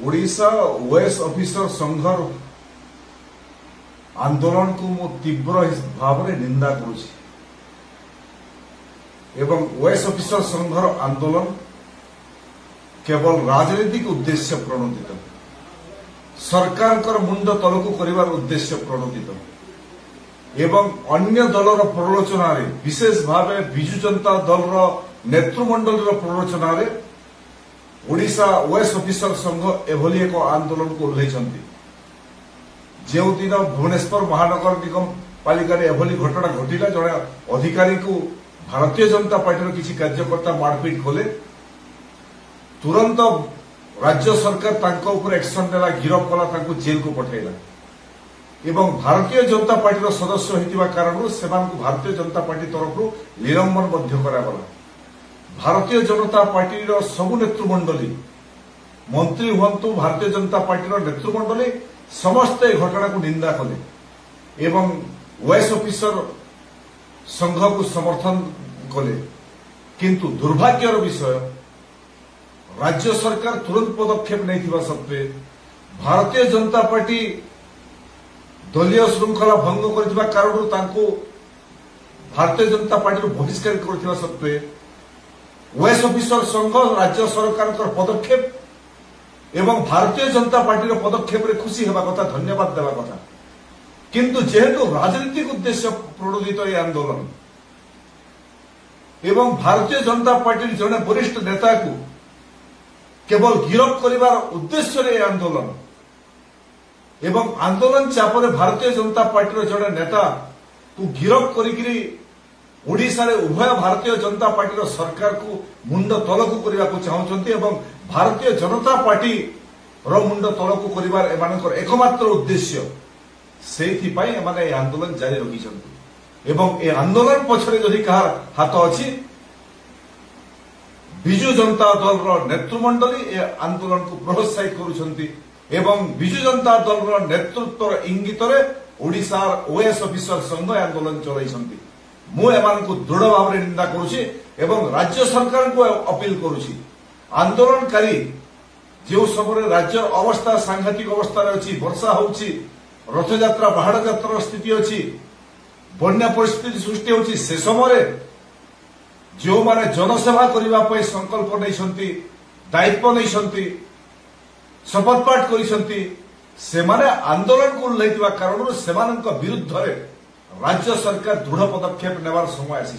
Odisha OS officer संघर आंदोलन को मु तीव्र भाव में निंदा करुछि एवं ओएस ऑफिसर संघर आंदोलन केवल राजनीतिक उद्देश्य प्रणोदित सरकार मुंड तलकू कर उद्देश्य प्रणोदित एवं अन्य दलर प्ररोचना विशेष भाव विजु जनता दल नेतृमंडल प्ररोचना ओडिशा ओएस ऑफिसर संघ एभली एक आंदोलन को ओह्लैछन्ति जो दिन भुवनेश्वर महानगर निगम पालिका एभली घटना घटिला जड़े अधिकारी को भारतीय जनता पार्टी किसी कार्यकर्ता मारपिट कले तुरंत राज्य सरकार तांको ऊपर एक्शन नेला गिरफ कला तांको जेल को पठाइला एवं भारतीय जनता पार्टी सदस्य होइतिबा कारणु सेमानकु भारतीय जनता पार्टी तरफरु निलंबन मध्य करागला भारतीय जनता पार्टी सबु नेतृमंडली मंत्री हुंतु भारतीय जनता पार्टी नेतृमंडली समस्त घटना को निंदा कले एवं ओएस ऑफिसर संघ को समर्थन कले किंतु दुर्भाग्यर विषय राज्य सरकार तुरंत पदक्षेप नहीं सत्वे भारतीय जनता पार्टी दलीय श्रृंखला भंग कर कारण भारतीय जनता पार्टी बहिष्कार कर सत्वे ओएस ऑफिसर संघ राज्य सरकार पदक्षेप एवं भारतीय जनता पार्टी पदक्षेप रे खुशी हेबा कथा धन्यवाद देवा कथा किंतु जेहेतु राजनीतिक उद्देश्य प्रणोदित यह आंदोलन एवं भारतीय जनता पार्टी जड़े वरिष्ठ नेता को केवल गिरफ करिवार उद्देश्य रे आंदोलन एवं आंदोलन चापरे भारतीय जनता पार्टी जड़े नेता को गिरफ करिकरी ओडिशा रे उभय भारतीय जनता पार्टी सरकार को मुंड तलकू करने को चाहते एवं भारतीय जनता पार्टी मुंड तलकू करिवार एमानकर एकमात्र उद्देश्य से आंदोलन जारी रखिछन्ति एवं ए आंदोलन पछरे जदि कहार हाथ अछि विजु जनता दल नेतृमंडली ए आंदोलन को प्रोत्साहित करुछन्ति एवं विजु जनता दल नेतृत्व इंगित ओडिशा ओएस ऑफिसर संघ आंदोलन चलाइछन्ति मु एमानकु दृढ़ भाव में निंदा करुछि एवं राज्य सरकार को अपील करुछि आंदोलनकारी जो समय राज्य अवस्था सांघातिक अवस्था अच्छी वर्षा होउछि रथयात्रा बाहाड़ यात्रा स्थिति अच्छी बन्या परिस्थिति सृष्टि होउछि से समय जो माने जनसेवा करने संकल्प नहीं दायित्व नहीं शपथ पाठ कर आंदोलन को ओह्लैथिबा कारण सेमानक विरुद्ध राज्य सरकार दृढ़ पदक्षेप नेबार समय आसी